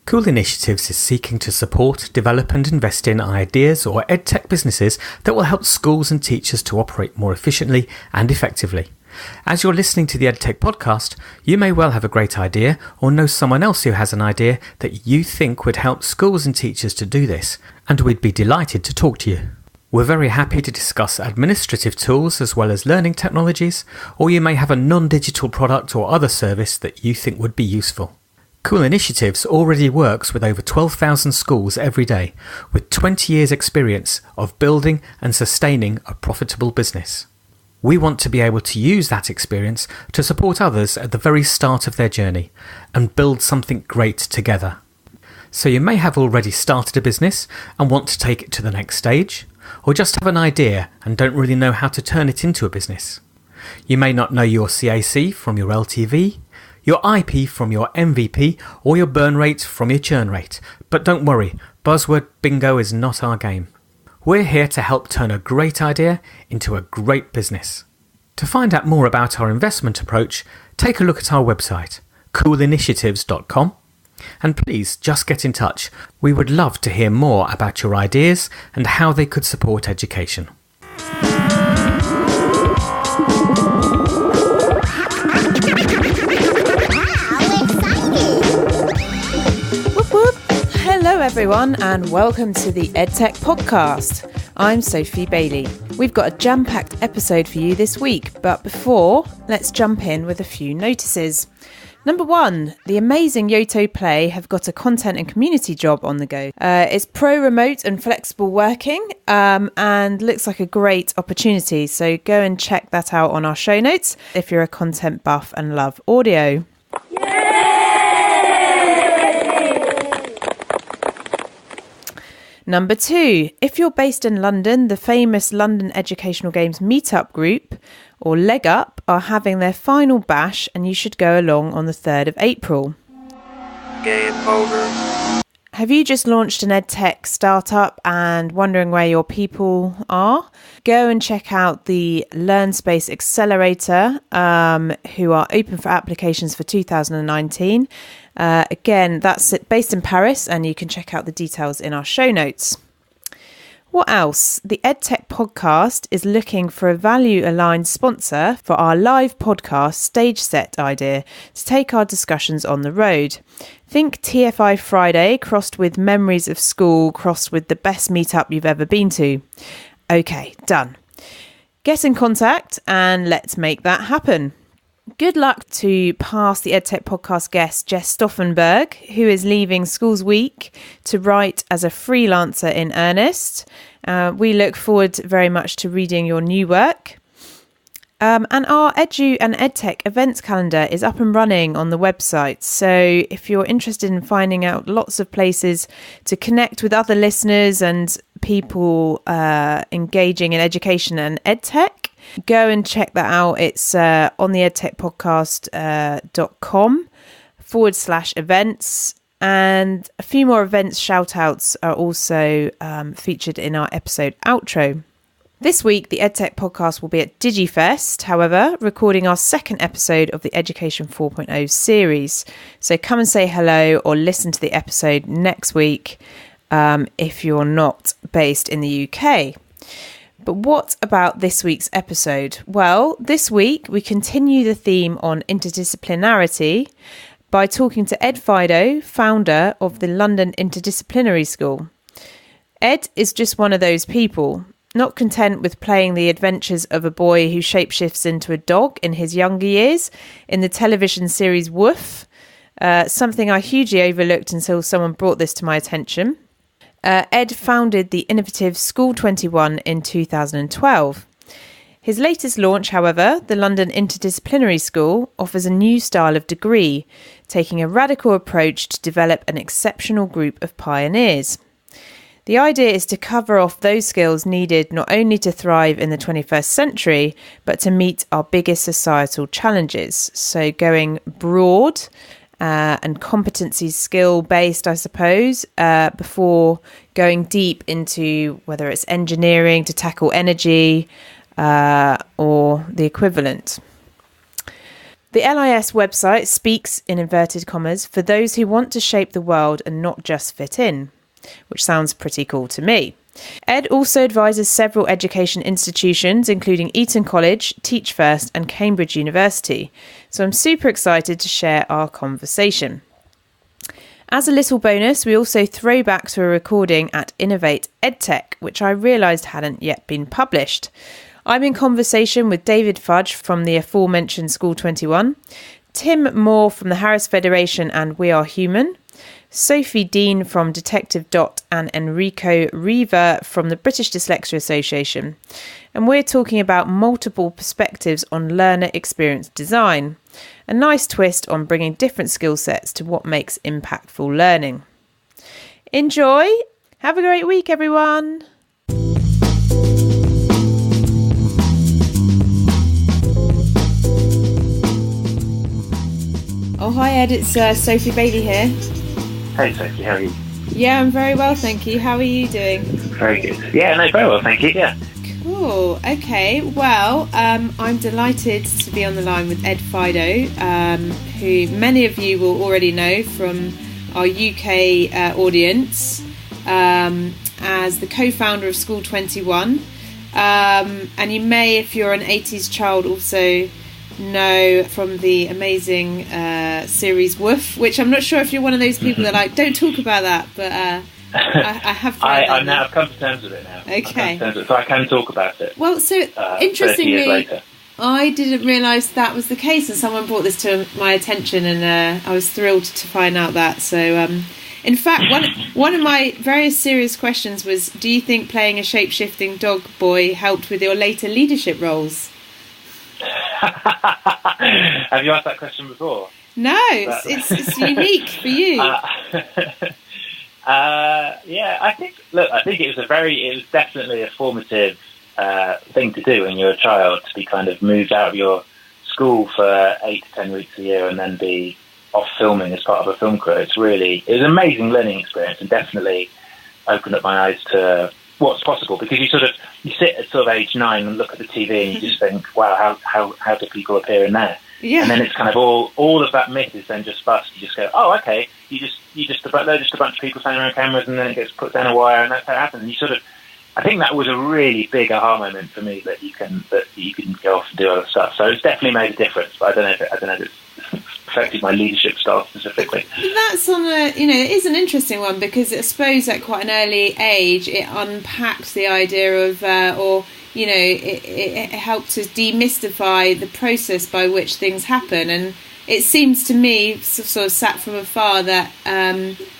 Cool Initiatives is seeking to support, develop and invest in ideas or edtech businesses that will help schools and teachers to operate more efficiently and effectively. As you're listening to the EdTech podcast, you may well have a great idea or know someone else who has an idea that you think would help schools and teachers to do this, and we'd be delighted to talk to you. We're very happy to discuss administrative tools as well as learning technologies, or you may have a non-digital product or other service that you think would be useful. Cool Initiatives already works with over 12,000 schools every day, with 20 years' experience of building and sustaining a profitable business. We want to be able to use that experience to support others at the very start of their journey and build something great together. So you may have already started a business and want to take it to the next stage, or just have an idea and don't really know how to turn it into a business. You may not know your CAC from your LTV, your IP from your MVP, or your burn rate from your churn rate. But don't worry, buzzword bingo is not our game. We're here to help turn a great idea into a great business. To find out more about our investment approach, take a look at our website, coolinitiatives.com, and please just get in touch. We would love to hear more about your ideas and how they could support education. Hello everyone and welcome to the EdTech podcast. I'm Sophie Bailey. We've got a jam-packed episode for you this week, but before, let's jump in with a few notices. Number one, the amazing Yoto Play have got a content and community job on the go. It's pro-remote and flexible working and looks like a great opportunity, so go and check that out on our show notes if you're a content buff and love audio. Number two, if you're based in London, the famous London Educational Games Meetup Group, or Leg Up, are having their final bash and you should go along on the 3rd of April. Game over. Have you just launched an EdTech startup and wondering where your people are? Go and check out the LearnSpace Accelerator, who are open for applications for 2019. Again, that's based in Paris, and you can check out the details in our show notes. What else? The EdTech podcast is looking for a value-aligned sponsor for our live podcast stage set idea to take our discussions on the road. Think TFI Friday crossed with memories of school crossed with the best meetup you've ever been to. Okay, done. Get in contact and let's make that happen. Good luck to past the EdTech podcast guest Jess Stauffenberg, who is leaving Schools Week to write as a freelancer in earnest. We look forward very much to reading your new work. And our Edu and EdTech events calendar is up and running on the website. So if you're interested in finding out lots of places to connect with other listeners and people engaging in education and EdTech, go and check that out. It's on the edtechpodcast.com/events. And a few more events shout outs are also featured in our episode outro. This week, the EdTech podcast will be at Digifest, however, recording our second episode of the Education 4.0 series. So come and say hello or listen to the episode next week if you're not based in the UK. But what about this week's episode? Well, this week we continue the theme on interdisciplinarity by talking to Ed Fido, founder of the London Interdisciplinary School. Ed is just one of those people, not content with playing the adventures of a boy who shapeshifts into a dog in his younger years in the television series Woof, something I hugely overlooked until someone brought this to my attention. Ed founded the innovative School 21 in 2012. His latest launch, however, the London Interdisciplinary School, offers a new style of degree, taking a radical approach to develop an exceptional group of pioneers. The idea is to cover off those skills needed not only to thrive in the 21st century, but to meet our biggest societal challenges. So going broad and competency skill based, I suppose, before going deep into whether it's engineering to tackle energy or the equivalent. The LIS website speaks, in inverted commas, for those who want to shape the world and not just fit in, which sounds pretty cool to me. Ed also advises several education institutions, including Eton College, Teach First and Cambridge University. So I'm super excited to share our conversation. As a little bonus, we also throw back to a recording at Innovate EdTech, which I realised hadn't yet been published. I'm in conversation with David Fudge from the aforementioned School 21, Tim Moore from the Harris Federation and We Are Human, Sophie Dean from Detective Dot and Enrico Riva from the British Dyslexia Association. And we're talking about multiple perspectives on learner experience design, a nice twist on bringing different skill sets to what makes impactful learning. Enjoy! Have a great week, everyone! Oh, hi Ed, it's Sophie Bailey here. Hey Sophie, how are you? Yeah, I'm very well, thank you. How are you doing? Very good. Yeah, no, very well, thank you, yeah. Cool, okay. Well, I'm delighted to be on the line with Ed Fido, who many of you will already know from our UK audience as the co-founder of School 21. And you may, if you're an 80s child, also know from the amazing series Woof, which I'm not sure if you're one of those people that like, don't talk about that, but I have I've come to terms with it now. Okay. So I can talk about it. Well, so 30 years interestingly, later. I didn't realise that was the case, and someone brought this to my attention, and I was thrilled to find out that. So, in fact, one of my very serious questions was, do you think playing a shape-shifting dog boy helped with your later leadership roles? Have you asked that question before? No, it's unique for you. Yeah, I think it was definitely a formative thing to do when you're a child, to be kind of moved out of your school for 8 to 10 weeks a year and then be off filming as part of a film crew. It was an amazing learning experience, and definitely opened up my eyes to what's possible, because you sit at sort of age 9 and look at the TV and you just think, wow, how do people appear in there? Yeah. And then it's kind of all of that myth is then just bust. You just go, oh, okay, they're just a bunch of people standing around cameras, and then it gets put down a wire, and that's how it happens. And I think that was a really big aha moment for me, that you can go off and do other stuff. So it's definitely made a difference, but I don't know if it's affected my leadership style specifically. That's it is an interesting one, because I suppose at quite an early age it unpacks the idea of, it helped to demystify the process by which things happen. And it seems to me, sort of sat from afar, that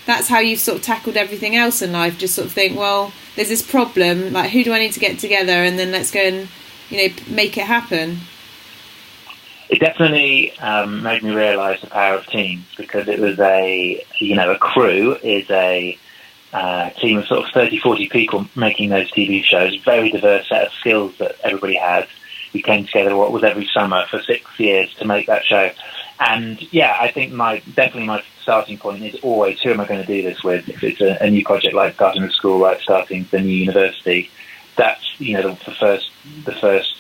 that's how you've sort of tackled everything else in life. Just sort of think, well, there's this problem, like, who do I need to get together, and then let's go and make it happen. It definitely made me realise the power of teams, because it was a crew is a team of sort of 30, 40 people making those TV shows, very diverse set of skills that everybody had. We came together, what was every summer for 6 years to make that show. And yeah, I think my starting point is always, who am I going to do this with? If it's a new project like starting a school, like starting the new university, that's the first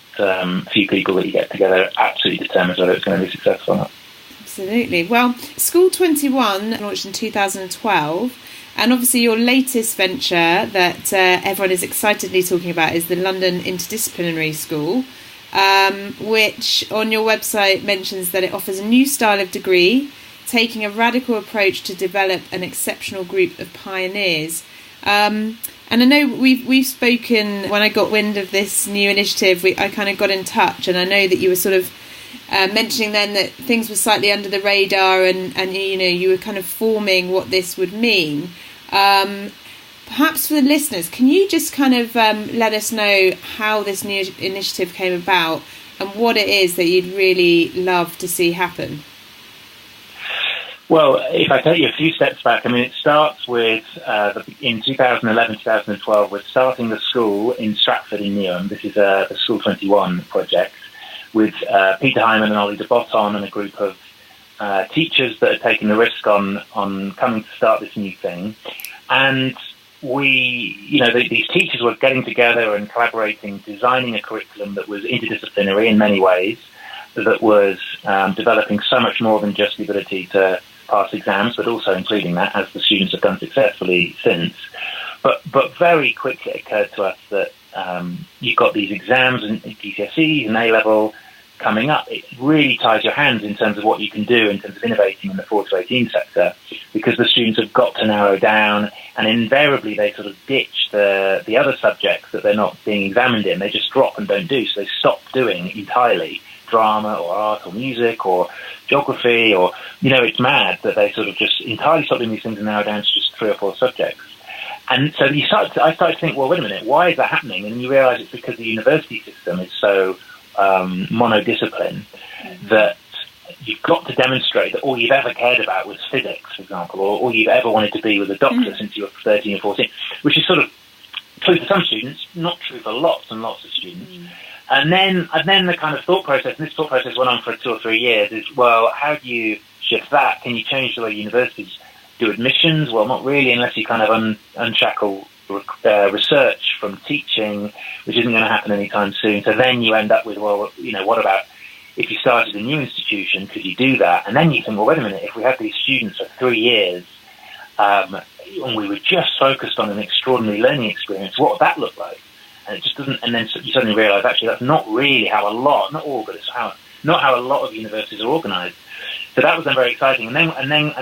few people that you get together absolutely determines whether it's going to be successful or not. Absolutely. Well, School 21 launched in 2012, and obviously your latest venture that everyone is excitedly talking about is the London Interdisciplinary School, which on your website mentions that it offers a new style of degree, taking a radical approach to develop an exceptional group of pioneers. And I know we've spoken, when I got wind of this new initiative, I kind of got in touch, and I know that you were sort of mentioning then that things were slightly under the radar, and you were kind of forming what this would mean. Perhaps for the listeners, can you just kind of let us know how this new initiative came about and what it is that you'd really love to see happen? Well, if I take you a few steps back, it starts with, in 2011, 2012, we're starting the school in Stratford in Newham. This is the School 21 project, with Peter Hyman and Ollie de Botton and a group of teachers that are taking the risk on coming to start this new thing. And these teachers were getting together and collaborating, designing a curriculum that was interdisciplinary in many ways, that was developing so much more than just the ability to pass exams, but also including that, as the students have done successfully since. But very quickly it occurred to us that you've got these exams and GCSEs and A-level coming up. It really ties your hands in terms of what you can do in terms of innovating in the 4 to 18 sector, because the students have got to narrow down, and invariably they sort of ditch the other subjects that they're not being examined in. They just drop and don't do, so they stop doing entirely drama or art or music or geography, or, it's mad that they sort of just entirely stop doing these things and narrow down to just 3 or 4 subjects. And so I started to think, well, wait a minute, why is that happening? And you realise it's because the university system is so monodiscipline that you've got to demonstrate that all you've ever cared about was physics, for example, or all you've ever wanted to be was a doctor since you were 13 or 14, which is sort of true for some students, not true for lots and lots of students. And then the kind of thought process, and this thought process went on for 2 or 3 years, is, well, how do you shift that? Can you change the way universities do admissions? Well, not really, unless you kind of unshackle research from teaching, which isn't going to happen anytime soon. So then you end up with, well, what about if you started a new institution, could you do that? And then you think, well, wait a minute, if we had these students for 3 years and we were just focused on an extraordinary learning experience, what would that look like? And it just doesn't. And then you suddenly realise, actually, that's not really how not all, but it's not how a lot of universities are organised. So that was then very exciting. And then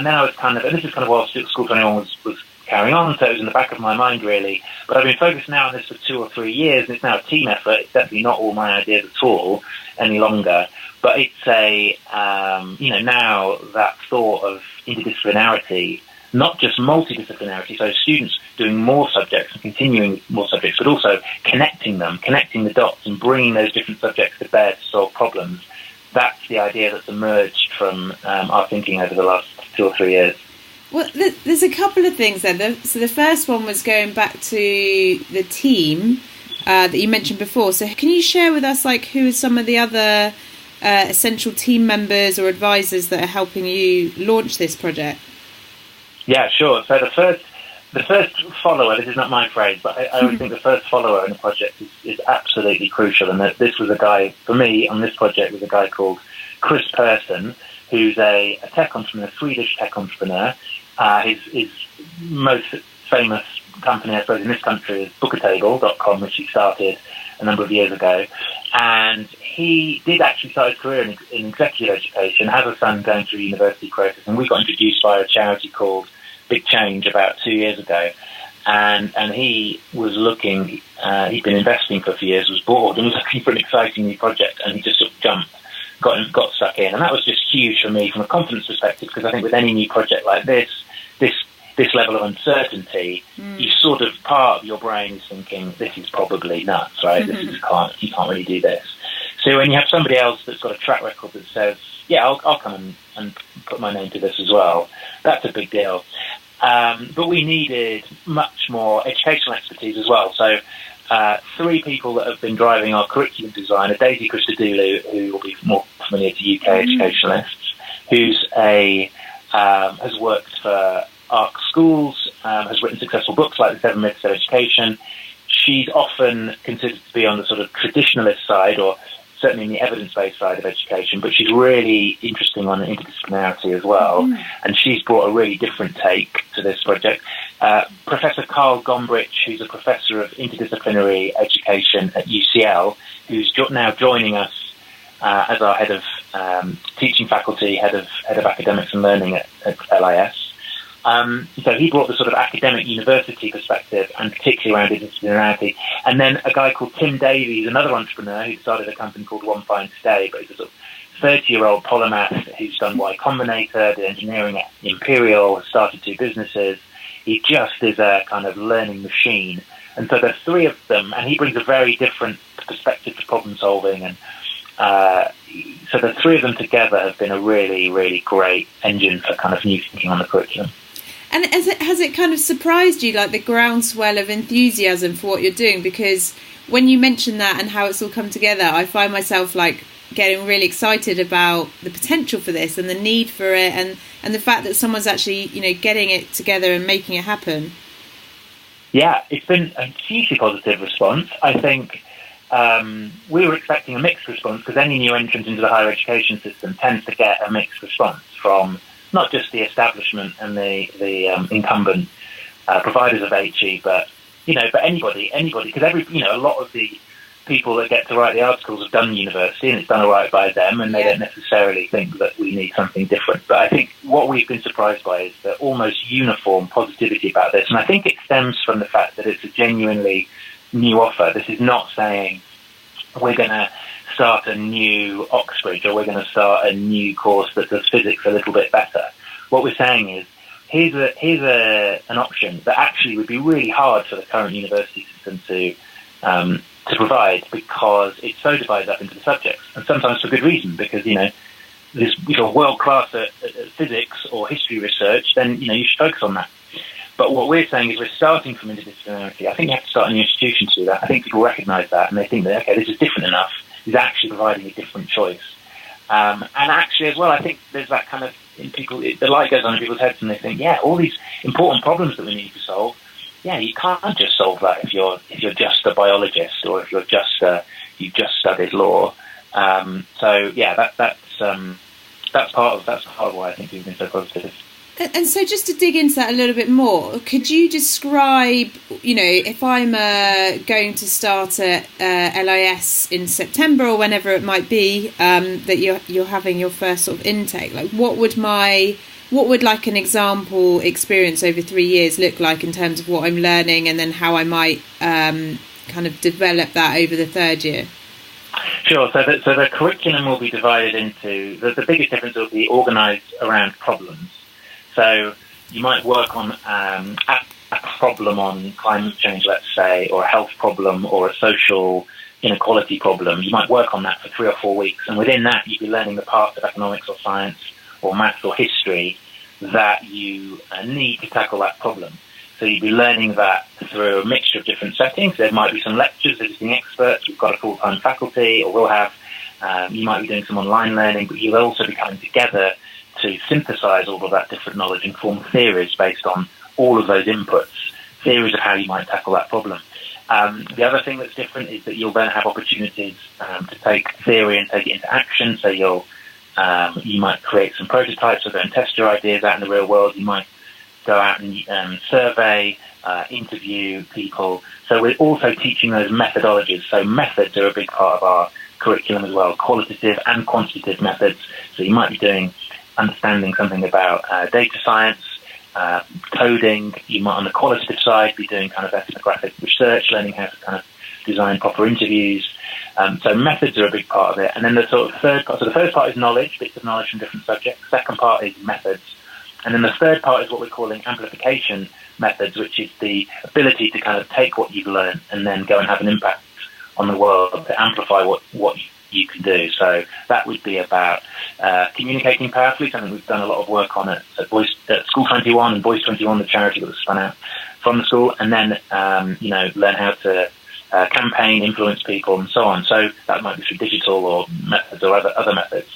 I was kind of, and this is kind of while School 21 was carrying on, so it was in the back of my mind, really. But I've been focused now on this for 2 or 3 years, and it's now a team effort. It's definitely not all my ideas at all any longer. But it's now that thought of interdisciplinarity, not just multidisciplinarity, so students doing more subjects and continuing more subjects, but also connecting the dots and bringing those different subjects to bear to solve problems. That's the idea that's emerged from our thinking over the last 2 or 3 years. Well, there's a couple of things there. So the first one was going back to the team that you mentioned before. So can you share with us, who are some of the other essential team members or advisors that are helping you launch this project? Yeah, sure. So the first follower, this is not my phrase, but I always think the first follower in a project is absolutely crucial. And that this was a guy, for me, on this project, was a guy called Chris Persson, who's a tech entrepreneur, Swedish tech entrepreneur. His most famous company, I suppose, in this country is Bookatable.com, which he started a number of years ago. And he did actually start his career in executive education, has a son going through the university process, and we got introduced by a charity called Big Change about 2 years ago. And he was looking, he'd been investing for a few years, was bored, and was looking for an exciting new project, and he just sort of jumped, got stuck in. And that was just huge for me from a confidence perspective, because I think with any new project like this level of uncertainty, you sort of, part of your brain is thinking, this is probably nuts, right? You can't really do this. So when you have somebody else that's got a track record that says, yeah, I'll come and put my name to this as well, that's a big deal. But we needed much more educational expertise as well. So 3 people that have been driving our curriculum design are Daisy Christodoulou, who will be more familiar to UK educationalists, who's has worked for ARC schools, has written successful books like The 7 Myths of Education. She's often considered to be on the sort of traditionalist side, or certainly in the evidence-based side of education, but she's really interesting on interdisciplinarity as well, and she's brought a really different take to this project. Professor Karl Gombrich, who's a professor of interdisciplinary education at UCL, who's now joining us as our head of teaching faculty, head of academics and learning at LIS. So he brought the sort of academic university perspective, and particularly around interdisciplinarity. And then a guy called Tim Davies, another entrepreneur who started a company called One Fine Stay, but he's a sort of 30-year-old polymath who's done Y Combinator, did engineering at Imperial, has started 2 businesses. He just is a kind of learning machine. And so there's 3 of them, and he brings a very different perspective to problem solving. And so the 3 of them together have been a really, really great engine for kind of new thinking on the curriculum. And has it kind of surprised you, the groundswell of enthusiasm for what you're doing? Because when you mention that and how it's all come together, I find myself getting really excited about the potential for this and the need for it, and the fact that someone's actually, getting it together and making it happen. Yeah, it's been a hugely positive response. I think we were expecting a mixed response, because any new entrant into the higher education system tends to get a mixed response from not just the establishment and the incumbent providers of HE, but anybody, because a lot of the people that get to write the articles have done university and it's done all right by them, and they don't necessarily think that we need something different. But I think what we've been surprised by is the almost uniform positivity about this, and I think it stems from the fact that it's a genuinely new offer. This is not saying we're going to start a new Oxbridge or we're going to start a new course that does physics a little bit better. What we're saying is, here's an option that actually would be really hard for the current university system to provide, because it's so divided up into the subjects, and sometimes for good reason, because if you're world class at physics or history research, then you should focus on that. But what we're saying is we're starting from interdisciplinarity. I think you have to start a new institution to do that. I think people recognise that, and they think that, okay, this is different enough. It's actually providing a different choice. And actually as well, I think there's that kind of, in people, the light goes on in people's heads and they think, all these important problems that we need to solve, you can't just solve that if you're just a biologist or if you've just studied law. That's part of why I think we've been so positive. And so just to dig into that a little bit more, could you describe, if I'm going to start at LIS in September or whenever it might be, that you're having your first sort of intake, like what would like an example experience over 3 years look like in terms of what I'm learning, and then how I might kind of develop that over the third year? Sure. So the curriculum will be divided into, the biggest difference will be organised around problems. So you might work on a problem on climate change, let's say, or a health problem or a social inequality problem. You might work on that for 3 or 4 weeks, and within that you'd be learning the parts of economics or science or maths or history that you need to tackle that problem. So you'd be learning that through a mixture of different settings. There might be some lectures, visiting experts. We've got a full-time faculty, or we'll have. You might be doing some online learning, but you'll also be coming together to synthesize all of that different knowledge and form theories based on all of those inputs, theories of how you might tackle that problem. The other thing that's different is that you'll then have opportunities to take theory and take it into action. So you might create some prototypes or go and test your ideas out in the real world. You might go out and survey, interview people. So we're also teaching those methodologies. So methods are a big part of our curriculum as well, qualitative and quantitative methods. So you might be understanding something about data science, coding. You might, on the qualitative side, be doing kind of ethnographic research, learning how to kind of design proper interviews. So methods are a big part of it. And then the sort of third part, so the first part is knowledge, bits of knowledge from different subjects. The second part is methods. And then the third part is what we're calling amplification methods, which is the ability to kind of take what you've learned and then go and have an impact on the world, to amplify what you can do. So that would be about communicating powerfully, something we've done a lot of work on at School 21 and Boys 21, the charity that was spun out from the school, and then learn how to campaign, influence people, and so on. So that might be through digital or methods or other methods.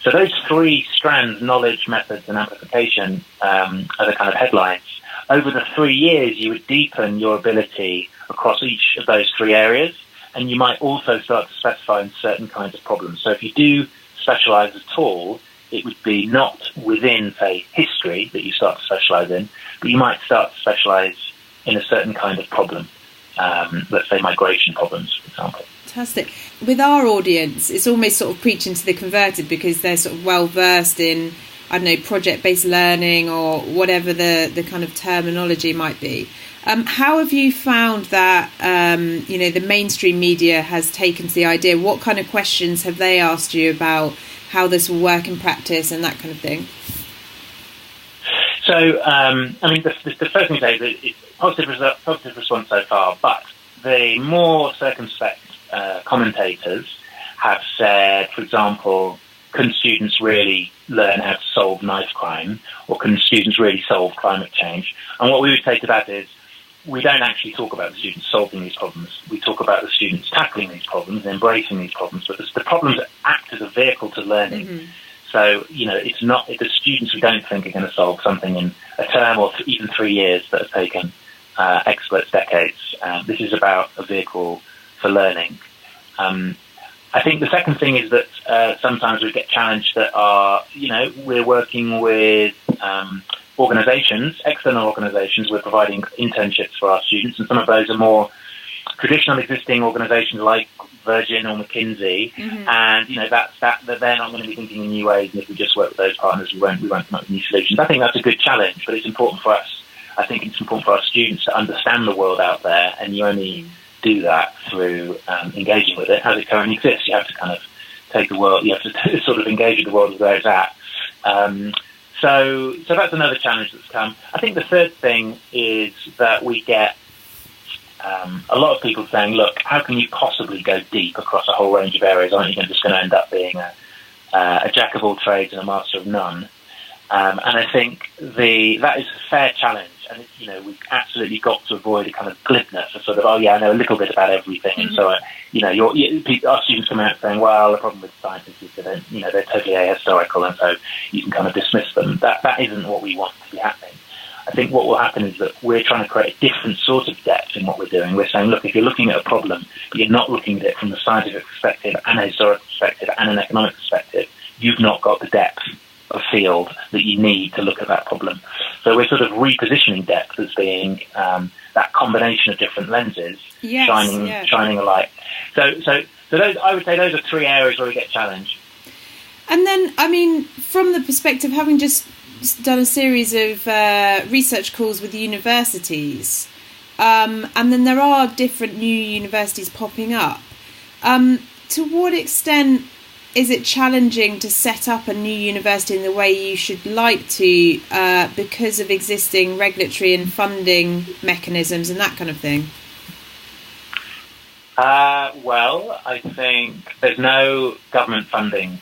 So those three strands, knowledge, methods, and amplification, are the kind of headlines. Over the 3 years, you would deepen your ability across each of those three areas, and you might also start to specify in certain kinds of problems. So if you do specialise at all, it would be not within, say, history that you start to specialise in, but you might start to specialise in a certain kind of problem. Let's say migration problems, for example. Fantastic. With our audience, it's almost sort of preaching to the converted, because they're sort of well versed in, I don't know, project-based learning or whatever the kind of terminology might be. How have you found that, the mainstream media has taken to the idea? What kind of questions have they asked you about how this will work in practice and that kind of thing? So, the first thing to say is that it's positive response so far, but the more circumspect commentators have said, for example, can students really learn how to solve knife crime, or can students really solve climate change? And what we would say to that is, we don't actually talk about the students solving these problems. We talk about the students tackling these problems, embracing these problems, but the problems act as a vehicle to learning. Mm-hmm. So, it's not the students we don't think are going to solve something in a term or even 3 years that have taken experts decades. This is about a vehicle for learning. I think the second thing is that sometimes we get challenged that we're working with organisations, external organisations. We're providing internships for our students, and some of those are more traditional existing organisations like Virgin or McKinsey, and that they're not going to be thinking in new ways. And if we just work with those partners, we won't come up with new solutions. I think that's a good challenge, but it's important for us. I think it's important for our students to understand the world out there, and you only do that through engaging with it as it currently exists. You have to kind of take the world. You have to sort of engage with the world where it's at. So that's another challenge that's come. I think the third thing is that we get a lot of people saying, look, how can you possibly go deep across a whole range of areas? Aren't you just going to end up being a jack of all trades and a master of none? And I think that is a fair challenge. And we've absolutely got to avoid a kind of glibness of sort of, I know a little bit about everything. And so, our students come out saying, well, the problem with scientists is that they're totally ahistorical, and so you can kind of dismiss them. That isn't what we want to be happening. I think what will happen is that we're trying to create a different sort of depth in what we're doing. We're saying, look, if you're looking at a problem, but you're not looking at it from the scientific perspective and a historical perspective and an economic perspective, you've not got the depth of field that you need to look at that problem. So we're sort of repositioning depth as being that combination of different lenses shining a light. So those, I would say those are three areas where we get challenged. And then, from the perspective, having just done a series of research calls with universities, and then there are different new universities popping up. To what extent is it challenging to set up a new university in the way you should like to because of existing regulatory and funding mechanisms and that kind of thing? Well, I think there's no government funding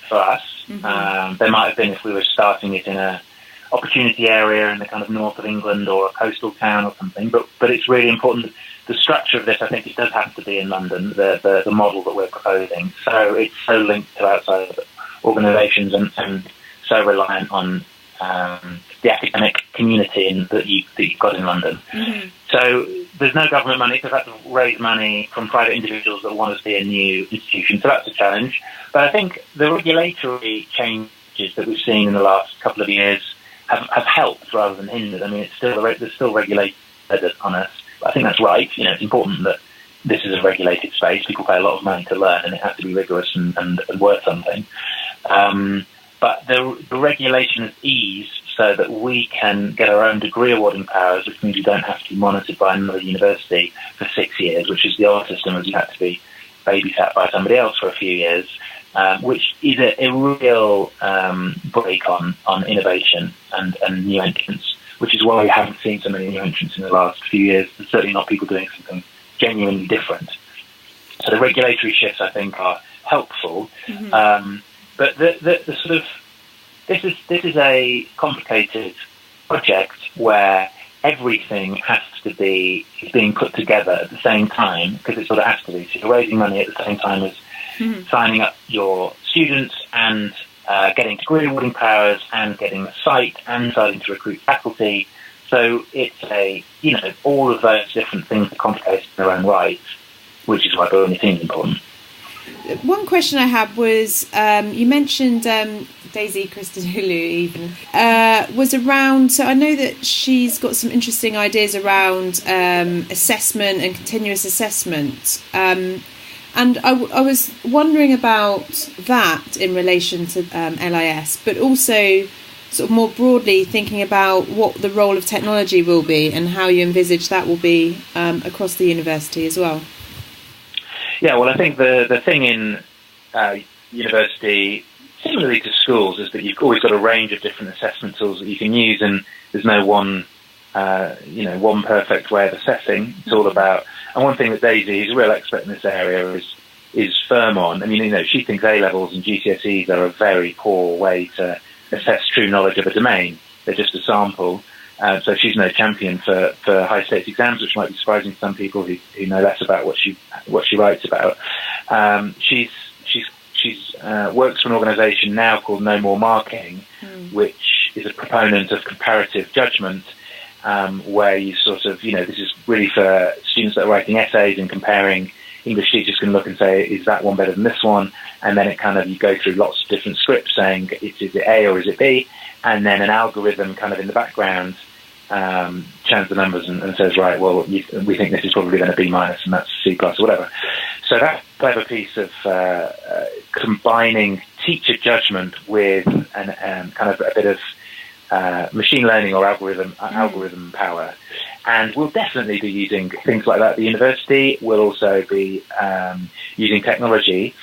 for us. There might have been if we were starting it in a opportunity area in the kind of north of England or a coastal town or something, but it's really important. The structure of this, I think, it does have to be in London, the model that we're proposing. So it's so linked to outside organisations and so reliant on the academic community that you've got in London. So there's no government money, so that's to raise money from private individuals that want to see a new institution. So that's a challenge. But I think the regulatory changes that we've seen in the last couple of years have helped rather than hindered. I mean, there's still regulated on us. I think that's right. It's important that this is a regulated space. People pay a lot of money to learn, and it has to be rigorous and worth something. But the regulation has eased so that we can get our own degree awarding powers, which means we don't have to be monitored by another university for 6 years, which is the old system, as you had to be babysat by somebody else for a few years, which is a real break on innovation and new entrants, which is why we haven't seen so many new entrants in the last few years. There's certainly not people doing something genuinely different. So the regulatory shifts, I think, are helpful. But the sort of this is a complicated project where everything has to be being put together at the same time, because it sort of has to be. So you're raising money at the same time as signing up your students and getting degree awarding powers and getting a site and starting to recruit faculty. So it's all of those different things are complicated in their own right, which is why building a team is important. One question I had was, you mentioned Daisy Christodoulou even, was around, so I know that she's got some interesting ideas around assessment and continuous assessment. And I was wondering about that in relation to LIS, but also sort of more broadly thinking about what the role of technology will be and how you envisage that will be across the university as well. Yeah, well, I think the thing in university, similarly to schools, is that you've always got a range of different assessment tools that you can use, and there's no one perfect way of assessing. It's all about, and one thing that Daisy, who's a real expert in this area, is firm on. I mean, she thinks A-levels and GCSEs are a very poor way to assess true knowledge of a domain. They're just a sample. So she's no champion for high stakes exams, which might be surprising to some people who know less about what she writes about. She's works for an organisation now called No More Marking, which is a proponent of comparative judgment, where you sort of, this is really for students that are writing essays and comparing English teachers can look and say, is that one better than this one? And then it kind of, you go through lots of different scripts saying, is it A or is it B? And then an algorithm kind of in the background churns the numbers and says, right, well, we think this is probably going to B minus and that's C plus or whatever. So that clever piece of combining teacher judgment with an kind of a bit of machine learning or algorithm power. And we'll definitely be using things like that at the university. We'll also be using technology.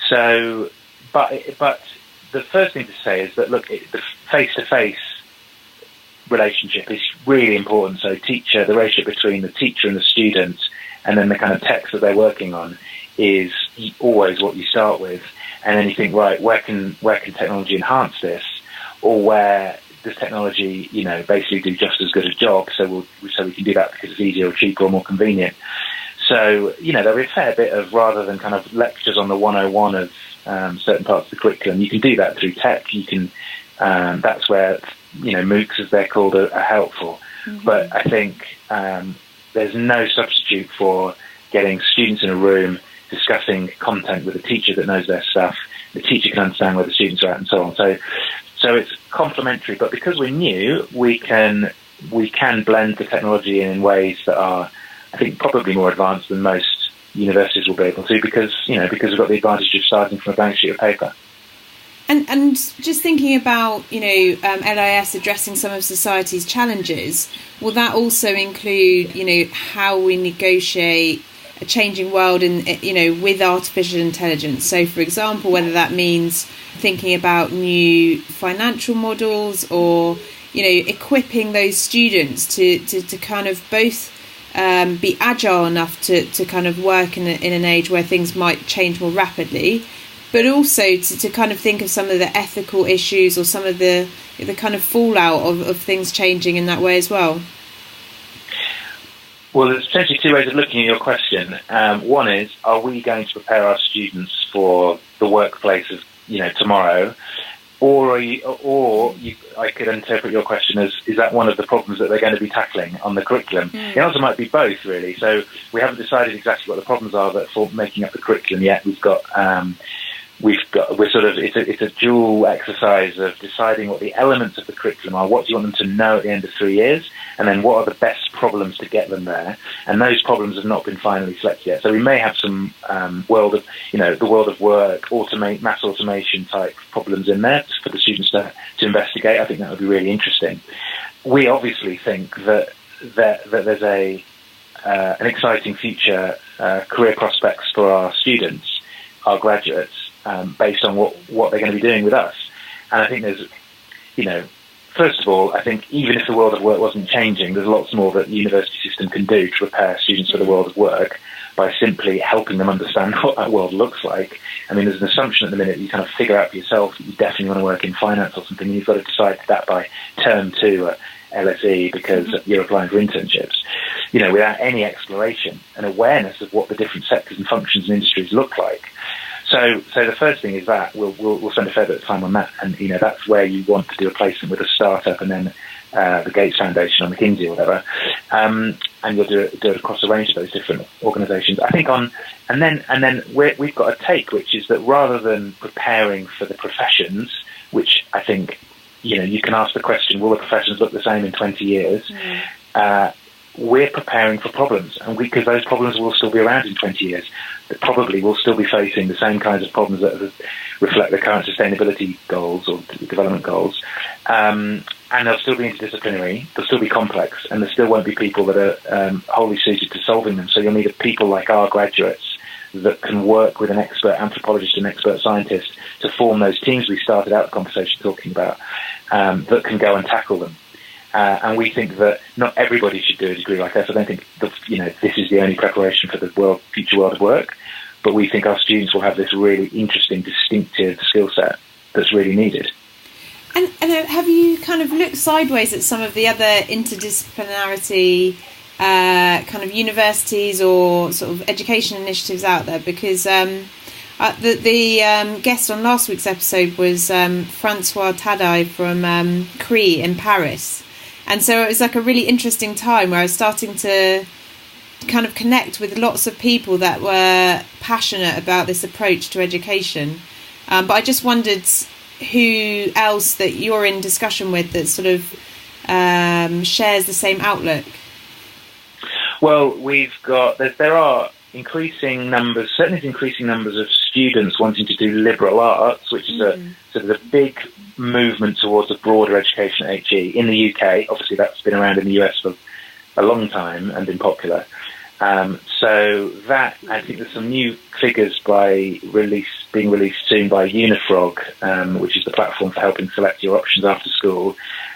So, but the first thing to say is that, look, the face-to-face relationship is really important. So the relationship between the teacher and the student, and then the kind of text that they're working on, is always what you start with. And then you think, right, where can technology enhance this, or where does technology, basically do just as good a job? So we can do that because it's easier or cheaper or more convenient. So there'll be a fair bit of, rather than kind of lectures on the 101 of certain parts of the curriculum, you can do that through tech. You can that's where MOOCs, as they're called, are helpful. Mm-hmm. But I think there's no substitute for getting students in a room discussing content with a teacher that knows their stuff. The teacher can understand where the students are at, and so on. So it's complementary, but because we're new, we can blend the technology in ways that are, I think, probably more advanced than most universities will be able to, because we've got the advantage of starting from a blank sheet of paper. And just thinking about, LIS addressing some of society's challenges, will that also include, how we negotiate a changing world with artificial intelligence? So, for example, whether that means thinking about new financial models, or, equipping those students to kind of both be agile enough to kind of work in an age where things might change more rapidly, but also to kind of think of some of the ethical issues or some of the kind of fallout of things changing in that way as well. Well, there's essentially two ways of looking at your question. One is, are we going to prepare our students for the workplace of tomorrow, or I could interpret your question as, is that one of the problems that they're going to be tackling on the curriculum? The answer might be both, really. So we haven't decided exactly what the problems are that for making up the curriculum yet. It's a dual exercise of deciding what the elements of the curriculum are. What do you want them to know at the end of 3 years? And then what are the best problems to get them there? And those problems have not been finally selected yet. So we may have some the world of work, mass automation type problems in there for the students to investigate. I think that would be really interesting. We obviously think that there's an exciting future career prospects for our students, our graduates, based on what they're going to be doing with us. And I think there's, first of all, I think even if the world of work wasn't changing, there's lots more that the university system can do to prepare students for the world of work by simply helping them understand what that world looks like. I mean, there's an assumption at the minute that you kind of figure out for yourself that you definitely want to work in finance or something, and you've got to decide that by term 2 at LSE because you're applying for internships. Without any exploration and awareness of what the different sectors and functions and industries look like. So the first thing is that we'll spend a fair bit of time on that, and that's where you want to do a placement with a startup, and then the Gates Foundation or McKinsey or whatever, and you'll do it across a range of those different organisations. I think and then we've got a take, which is that rather than preparing for the professions, which I think you can ask the question, will the professions look the same in 20 years? We're preparing for problems, and because those problems will still be around in 20 years. That probably will still be facing the same kinds of problems that reflect the current sustainability goals or development goals. And they'll still be interdisciplinary, they'll still be complex, and there still won't be people that are wholly suited to solving them. So you'll need people like our graduates that can work with an expert anthropologist and expert scientist to form those teams we started out the conversation talking about, that can go and tackle them. And we think that not everybody should do a degree like this. I don't think this is the only preparation for the future world of work, but we think our students will have this really interesting, distinctive skill set that's really needed. And have you kind of looked sideways at some of the other interdisciplinarity kind of universities or sort of education initiatives out there? Because the guest on last week's episode was Francois Tadai from CRI in Paris. And so it was like a really interesting time where I was starting to kind of connect with lots of people that were passionate about this approach to education. But I just wondered who else that you're in discussion with that sort of shares the same outlook. Well, there are increasing numbers of students wanting to do liberal arts, which is a sort of a big movement towards a broader education at HE. In the UK, obviously that's been around in the US for a long time and been popular. So that, I think there's some new figures being released soon by Unifrog, which is the platform for helping select your options after school.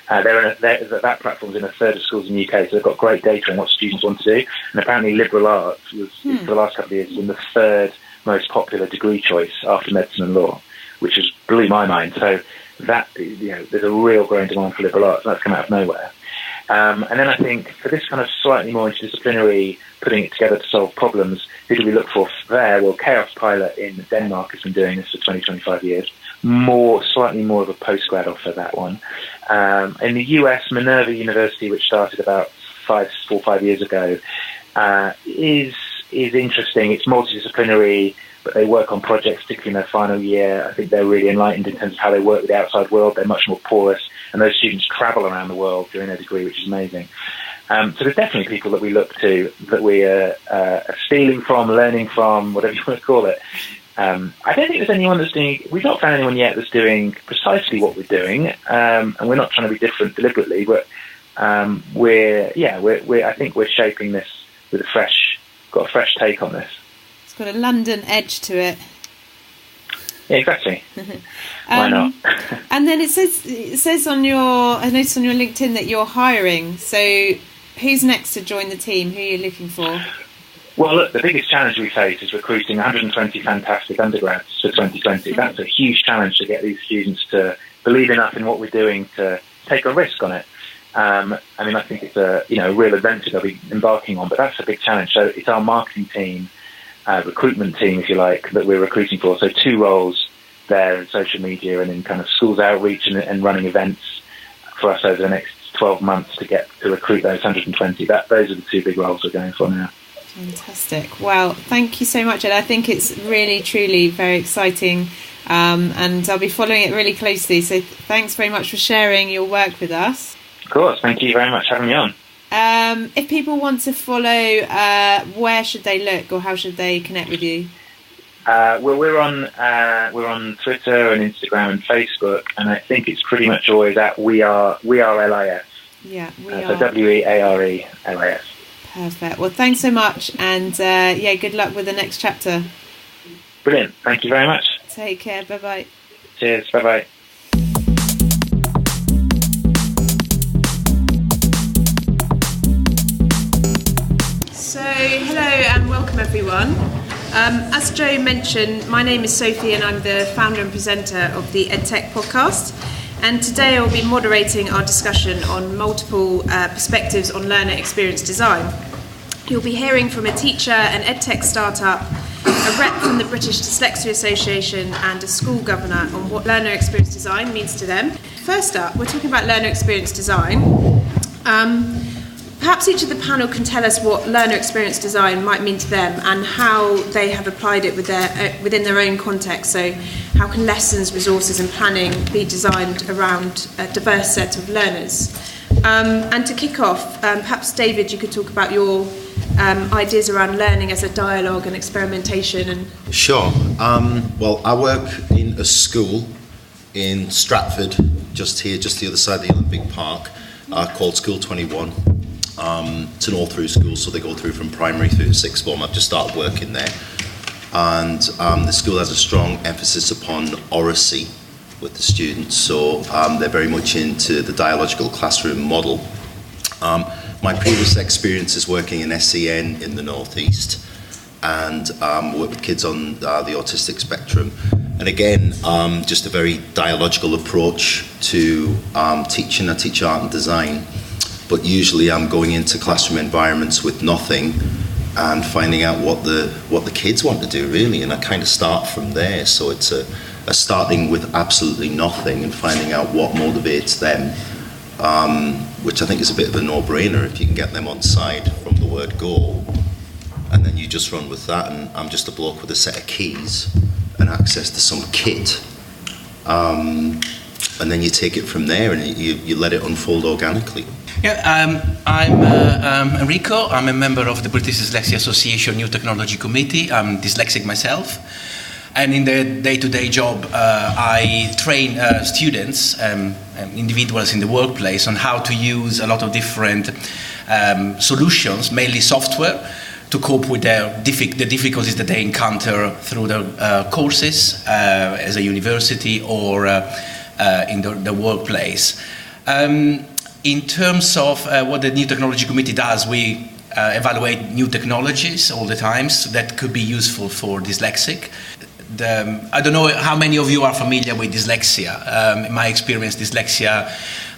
That platform's in a third of schools in the UK, so they've got great data on what students want to do. And apparently liberal arts was, for the last couple of years, been the third most popular degree choice after medicine and law, which has blew my mind. So that, there's a real growing demand for liberal arts, and that's come out of nowhere. And then I think for this kind of slightly more interdisciplinary, putting it together to solve problems, who do we look for there? Well, Chaos Pilot in Denmark has been doing this for 20, 25 years. Slightly more of a postgrad offer, that one. In the US, Minerva University, which started about 4 or 5 years ago, is interesting. It's multidisciplinary, but they work on projects, particularly in their final year. I think they're really enlightened in terms of how they work with the outside world. They're much more porous, and those students travel around the world during their degree, which is amazing. So there's definitely people that we look to, that we are stealing from, learning from, whatever you want to call it. I don't think there's anyone we've not found anyone yet that's doing precisely what we're doing, and we're not trying to be different deliberately, but I think we're shaping this with got a fresh take on this. It's got a London edge to it. Yeah, exactly. Why not? And then it says I noticed on your LinkedIn that you're hiring. So who's next to join the team? Who are you looking for? Well, look, the biggest challenge we face is recruiting 120 fantastic undergrads for 2020. That's a huge challenge to get these students to believe enough in what we're doing to take a risk on it. I think it's a real adventure they'll be embarking on, but that's a big challenge. So it's our marketing team, recruitment team, if you like, that we're recruiting for. So 2 roles there in social media and in kind of schools outreach and running events for us over the next 12 months to recruit those 120. Those are the 2 big roles we're going for now. Fantastic. Well, thank you so much, Ed. I think it's really, truly very exciting, and I'll be following it really closely. So thanks very much for sharing your work with us. Of course. Thank you very much for having me on. If people want to follow, where should they look, or how should they connect with you? Well, we're on Twitter and Instagram and Facebook, and I think it's pretty much always at We Are LIS. Yeah, we are. So WEARE-LIS. Perfect. Well, thanks so much, and good luck with the next chapter. Brilliant. Thank you very much. Take care. Bye-bye. Cheers. Bye-bye. So, hello and welcome everyone. As Joe mentioned, my name is Sophie and I'm the founder and presenter of the EdTech podcast. And today I'll be moderating our discussion on multiple perspectives on learner experience design. You'll be hearing from a teacher, an EdTech startup, a rep from the British Dyslexia Association and a school governor on what learner experience design means to them. First up, we're talking about learner experience design. Perhaps each of the panel can tell us what learner experience design might mean to them and how they have applied it within their own context. So how can lessons, resources and planning be designed around a diverse set of learners? And to kick off, perhaps David, you could talk about your ideas around learning as a dialogue and experimentation. Sure. Well, I work in a school in Stratford, just the other side of the Olympic Park, called School 21. It's an all-through school, so they go through from primary through to sixth form. I've just started working there. And the school has a strong emphasis upon oracy with the students, so they're very much into the dialogical classroom model. My previous experience is working in SEN in the Northeast and work with kids on the autistic spectrum. And again, just a very dialogical approach to teaching. I teach art and design, but usually I'm going into classroom environments with nothing and finding out what the kids want to do, really, and I kind of start from there. So it's a starting with absolutely nothing and finding out what motivates them, which I think is a bit of a no-brainer if you can get them on side from the word go. and then you just run with that, and I'm just a bloke with a set of keys and access to some kit. And then you take it from there, and you let it unfold organically. Yeah, I'm Enrico. I'm a member of the British Dyslexia Association New Technology Committee. I'm dyslexic myself. And in the day-to-day job, I train students, individuals in the workplace, on how to use a lot of different solutions, mainly software, to cope with the difficulties that they encounter through the courses as a university or in the workplace. In terms of what the New Technology Committee does, we evaluate new technologies all the time that could be useful for dyslexic. I don't know how many of you are familiar with dyslexia. In my experience, dyslexia,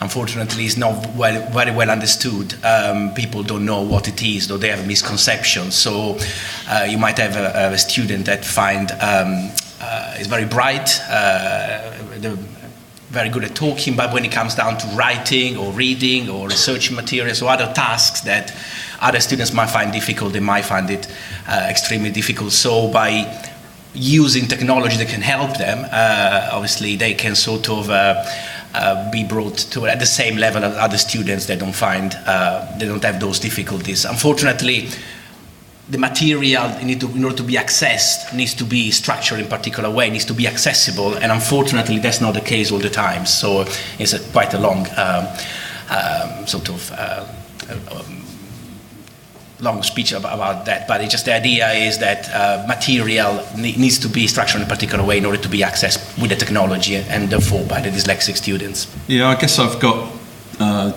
unfortunately, is not very well understood. People don't know what it is, or they have misconceptions. So you might have a student that is very bright, very good at talking, but when it comes down to writing or reading or researching materials or other tasks that other students might find difficult, they might find it extremely difficult. So by using technology that can help them, obviously they can sort of be brought to at the same level as other students that they don't have those difficulties. Unfortunately, the material in order to be accessed needs to be structured in a particular way, needs to be accessible, and unfortunately that's not the case all the time. So it's quite a long long speech about that, but it's just the idea is that material needs to be structured in a particular way in order to be accessed with the technology and therefore by the dyslexic students. Yeah, I guess I've got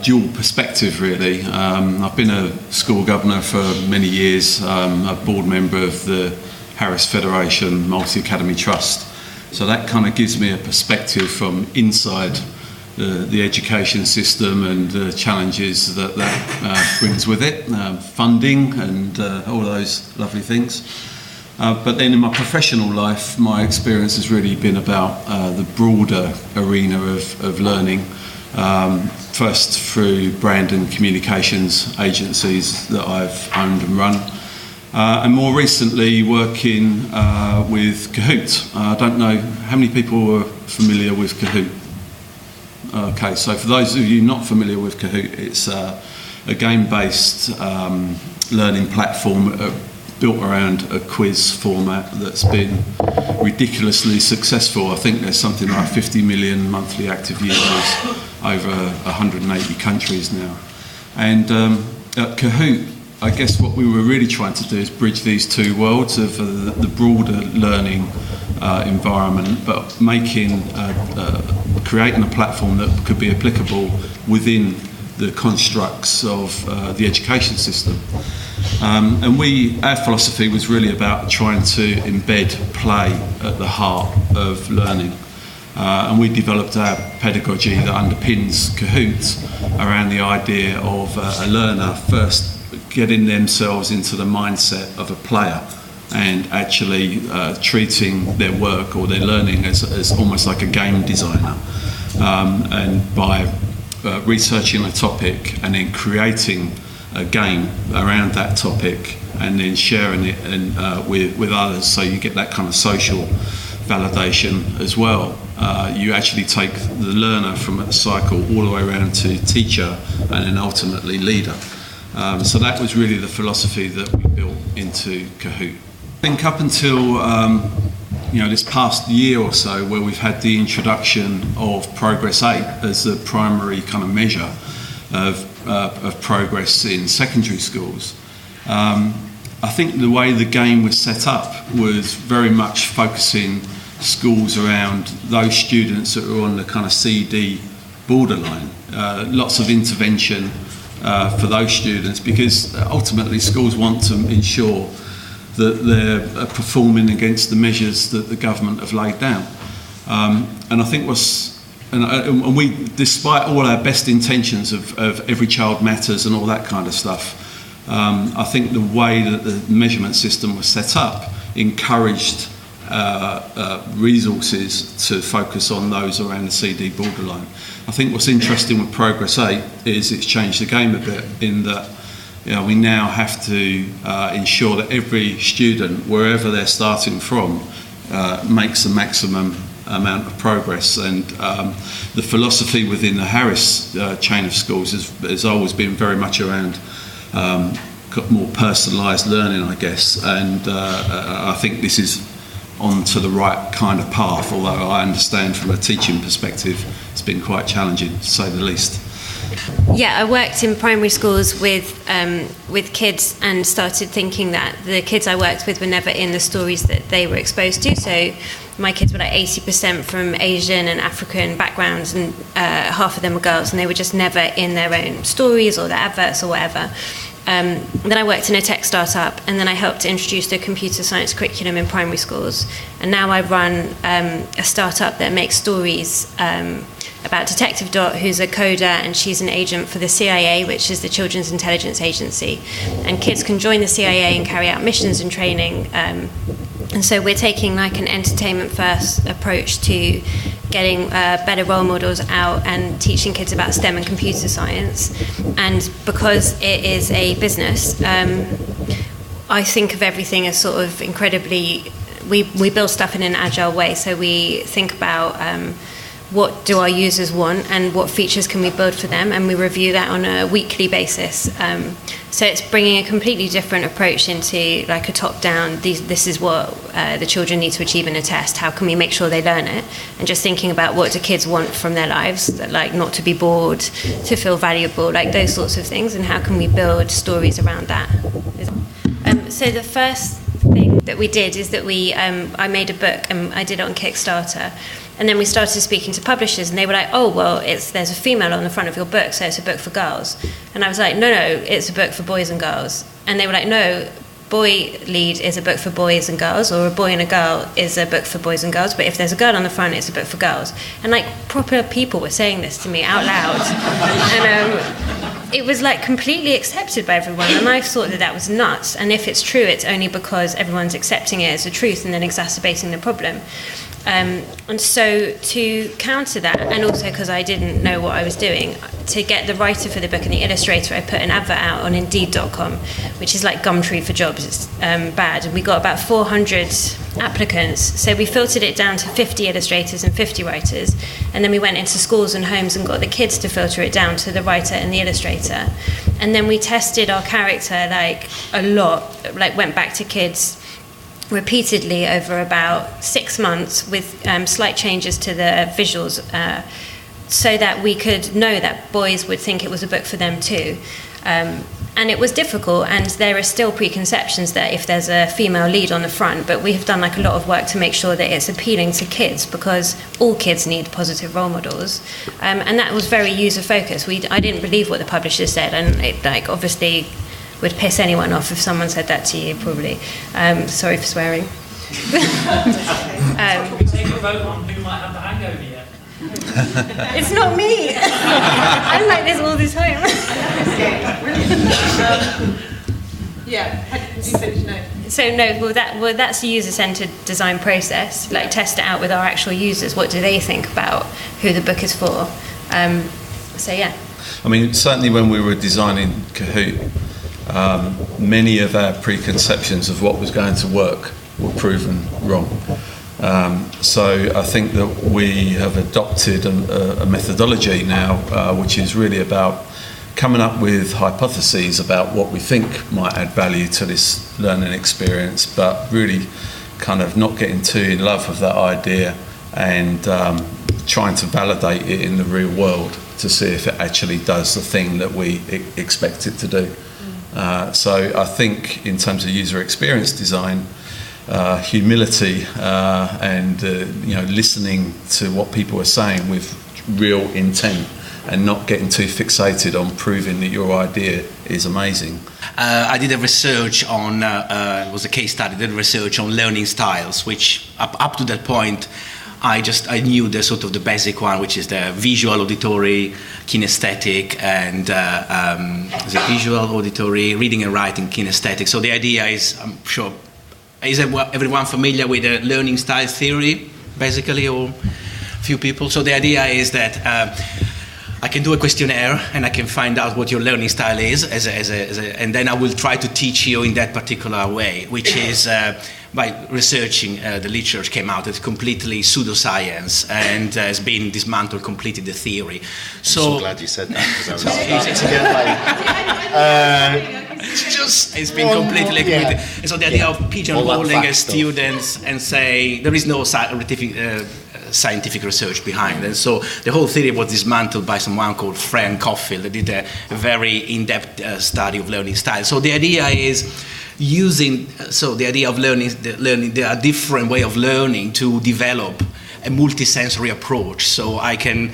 dual perspective really. I've been a school governor for many years, a board member of the Harris Federation Multi-Academy Trust, so that kind of gives me a perspective from inside the education system and the challenges that brings with it, funding and all those lovely things. But then in my professional life, my experience has really been about the broader arena of learning, first through brand and communications agencies that I've owned and run, and more recently working with Kahoot. I don't know how many people are familiar with Kahoot. Okay, so for those of you not familiar with Kahoot, it's a game-based learning platform built around a quiz format that's been ridiculously successful. I think there's something like 50 million monthly active users over 180 countries now. And at Kahoot, I guess what we were really trying to do is bridge these two worlds of the broader learning environment, but creating a platform that could be applicable within the constructs of the education system. And our philosophy was really about trying to embed play at the heart of learning. And we developed our pedagogy that underpins Kahoot around the idea of a learner first getting themselves into the mindset of a player and actually treating their work or their learning as almost like a game designer. And by researching a topic and then creating a game around that topic and then sharing it with others, so you get that kind of social validation as well. You actually take the learner from a cycle all the way around to teacher and then ultimately leader. So that was really the philosophy that we built into Kahoot. I think up until this past year or so, where we've had the introduction of Progress 8 as the primary kind of measure of progress in secondary schools, I think the way the game was set up was very much focusing schools around those students that were on the kind of CD borderline. Lots of intervention for those students, because ultimately schools want to ensure that they're performing against the measures that the government have laid down. And I think and we, despite all our best intentions of every child matters and all that kind of stuff, I think the way that the measurement system was set up encouraged resources to focus on those around the CD borderline. I think what's interesting with Progress 8 is it's changed the game a bit, in that we now have to ensure that every student, wherever they're starting from, makes the maximum amount of progress. And the philosophy within the Harris chain of schools has always been very much around more personalised learning, I guess. And I think this is onto the right kind of path, although I understand from a teaching perspective it's been quite challenging, to say the least. Yeah, I worked in primary schools with kids and started thinking that the kids I worked with were never in the stories that they were exposed to. So my kids were like 80% from Asian and African backgrounds, and half of them were girls, and they were just never in their own stories or their adverts or whatever. Then I worked in a tech startup, and then I helped to introduce the computer science curriculum in primary schools. And now I run a startup that makes stories about Detective Dot, who's a coder, and she's an agent for the CIA, which is the Children's Intelligence Agency. And kids can join the CIA and carry out missions and training. And so we're taking like an entertainment-first approach to getting better role models out and teaching kids about STEM and computer science. And because it is a business, I think of everything as sort of incredibly... We build stuff in an agile way, so we think about what do our users want and what features can we build for them, and we review that on a weekly basis. So it's bringing a completely different approach into like a top-down, this is what the children need to achieve in a test, how can we make sure they learn it, and just thinking about what do kids want from their lives, like not to be bored, to feel valuable, like those sorts of things, and how can we build stories around that. So the first thing that we did is that I made a book, and I did it on Kickstarter. And then we started speaking to publishers, and they were like, oh, well, there's a female on the front of your book, so it's a book for girls. And I was like, no, it's a book for boys and girls. And they were like, no, boy lead is a book for boys and girls, or a boy and a girl is a book for boys and girls, but if there's a girl on the front, it's a book for girls. And like proper people were saying this to me out loud. And it was like completely accepted by everyone, and I thought that was nuts. And if it's true, it's only because everyone's accepting it as a truth and then exacerbating the problem. And so to counter that, and also because I didn't know what I was doing, to get the writer for the book and the illustrator, I put an advert out on Indeed.com, which is like Gumtree for jobs. It's bad. And we got about 400 applicants. So we filtered it down to 50 illustrators and 50 writers. And then we went into schools and homes and got the kids to filter it down to the writer and the illustrator. And then we tested our character like a lot, like went back to kids repeatedly over about 6 months with slight changes to the visuals so that we could know that boys would think it was a book for them too. And it was difficult, and there are still preconceptions that if there's a female lead on the front, but we have done like a lot of work to make sure that it's appealing to kids, because all kids need positive role models. And that was very user-focused. I didn't believe what the publisher said, and it like obviously would piss anyone off if someone said that to you, probably. Sorry for swearing. Can we take a vote on who might have the hangover yet? It's not me. I'm like this all the time. You finished? No. So no, that's a user-centered design process. Like test it out with our actual users. What do they think about who the book is for? So yeah. I mean, certainly when we were designing Kahoot, many of our preconceptions of what was going to work were proven wrong. So I think that we have adopted a methodology now which is really about coming up with hypotheses about what we think might add value to this learning experience, but really kind of not getting too in love with that idea and trying to validate it in the real world to see if it actually does the thing that we expect it to do. So I think in terms of user experience design, humility and listening to what people are saying with real intent and not getting too fixated on proving that your idea is amazing. I did a research on, it was a case study, did research on learning styles, which up to that point, I knew the sort of the basic one, which is the visual, auditory, kinesthetic, and the visual, auditory, reading and writing, kinesthetic. So the idea is, I'm sure, is everyone familiar with the learning style theory, basically, or a few people? So the idea is that I can do a questionnaire and I can find out what your learning style is, and then I will try to teach you in that particular way, which is by researching the literature came out it's completely pseudoscience and has been dismantled completely the theory. I'm so glad you said that, because it's been completely completed. And so the idea of pigeonholing a student and say there is no scientific research behind, and so the whole theory was dismantled by someone called Frank Coffield that did a very in-depth study of learning styles. So the idea is the idea of learning, there are different ways of learning to develop a multisensory approach. So I can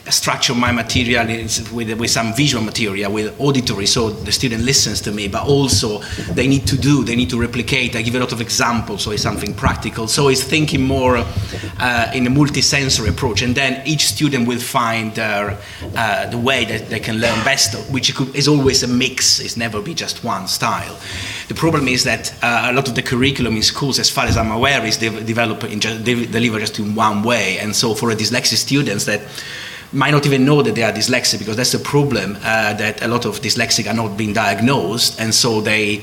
structure my material with some visual material, with auditory, so the student listens to me, but also they need to replicate. I give a lot of examples, so it's something practical. So it's thinking more in a multisensory approach, and then each student will find the way that they can learn best, which is always a mix. It's never be just one style. The problem is that a lot of the curriculum in schools, as far as I'm aware, is delivered just in one way, and so for a dyslexic students that might not even know that they are dyslexic, because that's the problem, that a lot of dyslexic are not being diagnosed, and so they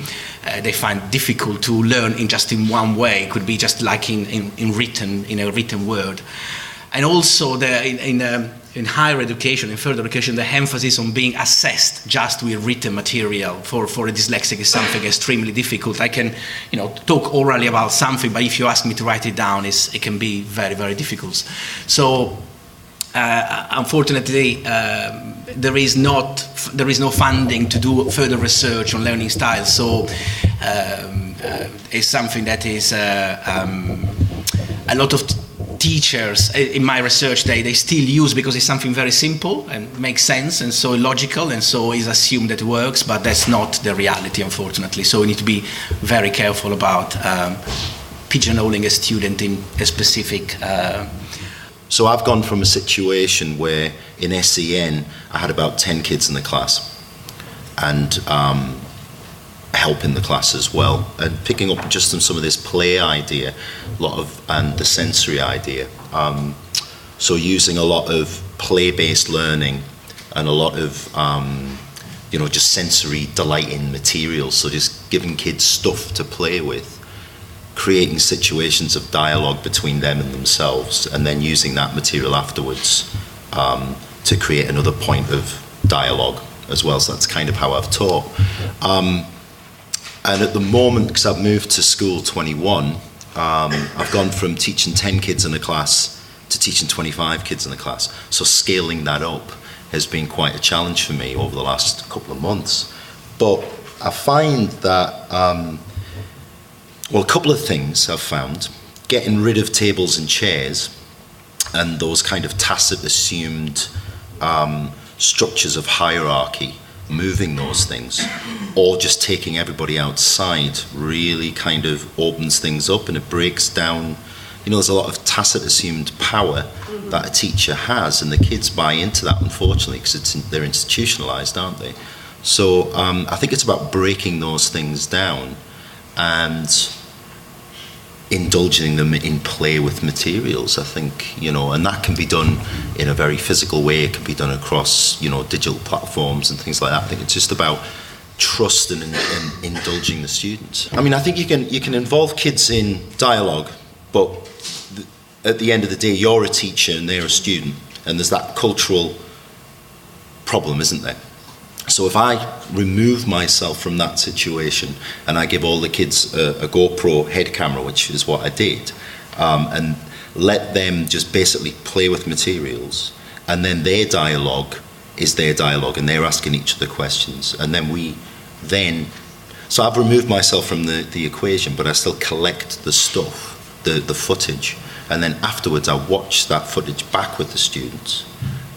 find difficult to learn in one way. It could be just like in a written word. And also in higher education, in further education, the emphasis on being assessed just with written material for a dyslexic is something extremely difficult. I can talk orally about something, but if you ask me to write it down, it can be very, very difficult. So unfortunately, there is no funding to do further research on learning styles. So it's something that is a lot of teachers in my research they still use, because it's something very simple and makes sense and so logical, and so is assumed that it works, but that's not the reality, unfortunately. So we need to be very careful about pigeonholing a student in a specific. So I've gone from a situation where in SEN I had about 10 kids in the class, and help in the class as well, and picking up just on some of this play idea, and the sensory idea. So using a lot of play-based learning and a lot of just sensory delighting materials. So just giving kids stuff to play with, creating situations of dialogue between them and themselves, and then using that material afterwards to create another point of dialogue as well. So that's kind of how I've taught. And at the moment, because I've moved to School 21, I've gone from teaching 10 kids in a class to teaching 25 kids in a class. So scaling that up has been quite a challenge for me over the last couple of months. But I find that, a couple of things I've found. Getting rid of tables and chairs and those kind of tacit assumed structures of hierarchy, moving those things, or just taking everybody outside really kind of opens things up, and it breaks down. There's a lot of tacit assumed power that a teacher has, and the kids buy into that, unfortunately, because they're institutionalized, aren't they? So I think it's about breaking those things down and indulging them in play with materials, I think, and that can be done in a very physical way. It can be done across, digital platforms and things like that. I think it's just about trust and indulging the students. I mean, I think you can involve kids in dialogue, but at the end of the day, you're a teacher and they're a student, and there's that cultural problem, isn't there? So if I remove myself from that situation and I give all the kids a GoPro head camera, which is what I did, and let them just basically play with materials, and then their dialogue is their dialogue, and they're asking each other questions, and then so I've removed myself from the equation, but I still collect the stuff, the footage, and then afterwards I watch that footage back with the students.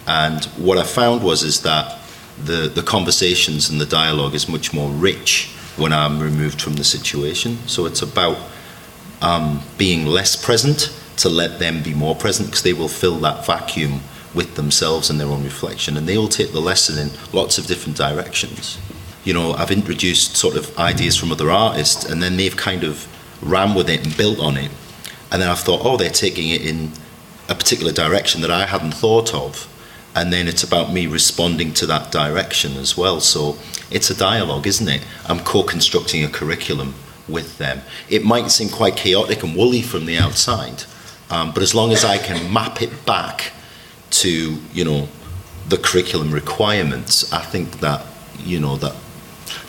And what I found is that the conversations and the dialogue is much more rich when I'm removed from the situation. So it's about being less present to let them be more present, because they will fill that vacuum with themselves and their own reflection, and they will take the lesson in lots of different directions. I've introduced sort of ideas from other artists, and then they've kind of ran with it and built on it, and then I've thought, they're taking it in a particular direction that I hadn't thought of. and then it's about me responding to that direction as well. So it's a dialogue, isn't it? I'm co-constructing a curriculum with them. It might seem quite chaotic and woolly from the outside, but as long as I can map it back to, the curriculum requirements, I think that,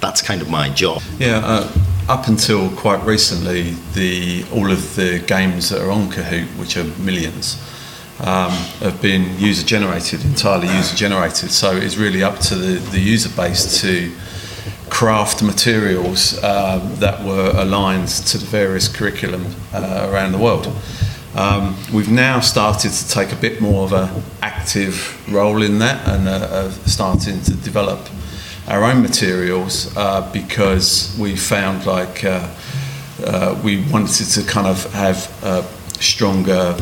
that's kind of my job. Yeah, up until quite recently, all of the games that are on Kahoot, which are millions, have been entirely user-generated. So it's really up to the user base to craft materials that were aligned to the various curriculum around the world. We've now started to take a bit more of an active role in that, and starting to develop our own materials because we found we wanted to kind of have stronger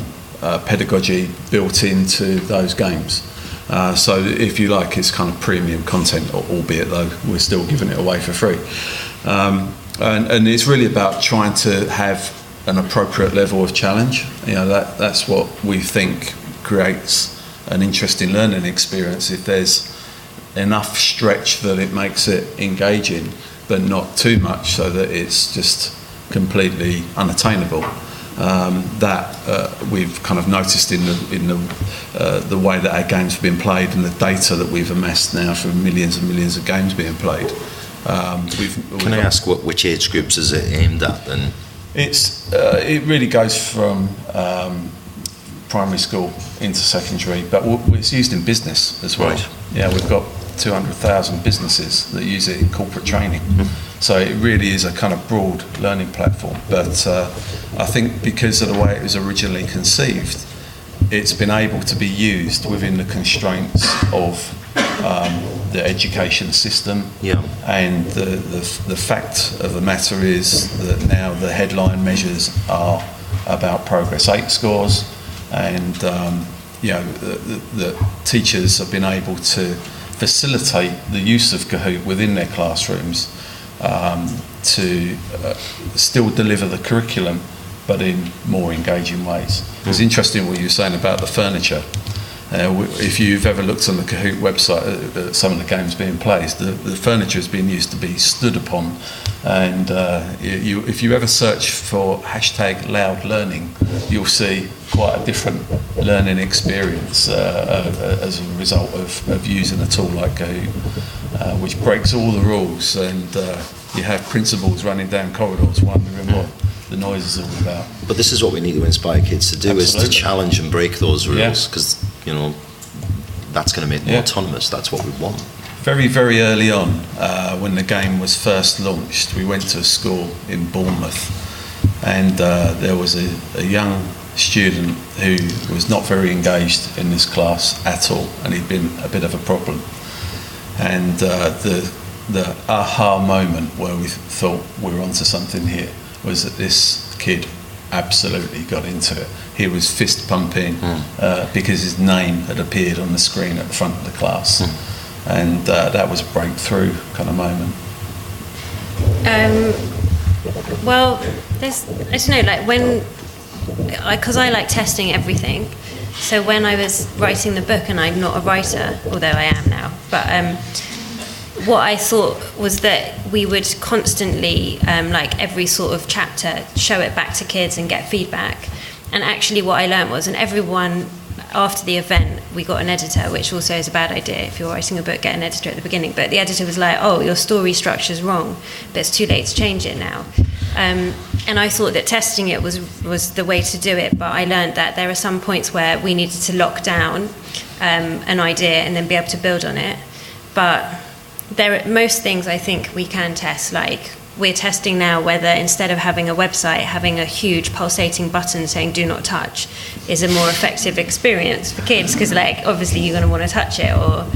pedagogy built into those games. So if you like, it's kind of premium content, albeit though we're still giving it away for free. And it's really about trying to have an appropriate level of challenge. That's what we think creates an interesting learning experience. If there's enough stretch that it makes it engaging, but not too much so that it's just completely unattainable. That we've kind of noticed in the way that our games have been played and the data that we've amassed now from millions and millions of games being played. Can I ask which age groups is it aimed at then? It really goes from primary school into secondary, but it's used in business as well. Right. Yeah, we've got 200,000 businesses that use it in corporate training. So it really is a kind of broad learning platform. But I think because of the way it was originally conceived, it's been able to be used within the constraints of the education system. Yeah. And the fact of the matter is that now the headline measures are about Progress 8 scores, and the teachers have been able to facilitate the use of Kahoot within their classrooms to still deliver the curriculum, but in more engaging ways. It's interesting what you were saying about the furniture. If you've ever looked on the Kahoot website at some of the games being played, the furniture has been used to be stood upon, and if you ever search for #loud learning, you'll see quite a different learning experience as a result of using a tool like Kahoot, which breaks all the rules, and you have principals running down corridors wondering what the noise is all about. But this is what we need to inspire kids to do. Absolutely. Is to challenge and break those rules, because that's going to make them autonomous. That's what we want. Very, very early on, when the game was first launched, we went to a school in Bournemouth, and there was a young student who was not very engaged in this class at all, and he'd been a bit of a problem. And the aha moment where we thought we were onto something here was that this kid absolutely got into it. He was fist pumping because his name had appeared on the screen at the front of the class, and that was a breakthrough kind of moment. Well, I don't know, like because I like testing everything. So when I was writing the book, and I'm not a writer, although I am now, but what I thought was that we would constantly, like every sort of chapter, show it back to kids and get feedback. And actually what I learned was, and everyone, after the event, we got an editor, which also is a bad idea. If you're writing a book, get an editor at the beginning. But the editor was like, oh, your story structure's wrong, but it's too late to change it now. And I thought that testing it was the way to do it, but I learned that there are some points where we needed to lock down an idea and then be able to build on it. But most things I think we can test, like we're testing now whether instead of having a website, having a huge pulsating button saying do not touch is a more effective experience for kids, because like obviously you're going to want to touch it. Or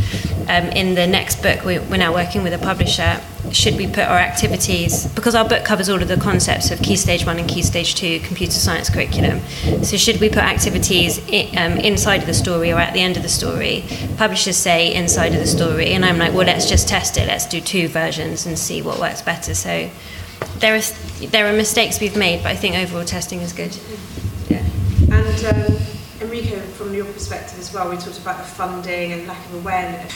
in the next book, we're now working with a publisher, should we put our activities, because our book covers all of the concepts of Key Stage 1 and Key Stage 2 computer science curriculum, so should we put activities inside of the story or at the end of the story? Publishers say inside of the story, and I'm like, well, let's just test it, let's do 2 versions and see what works better. So there are mistakes we've made, but I think overall testing is good. Yeah. And Enrico, from your perspective as well, we talked about the funding and lack of awareness.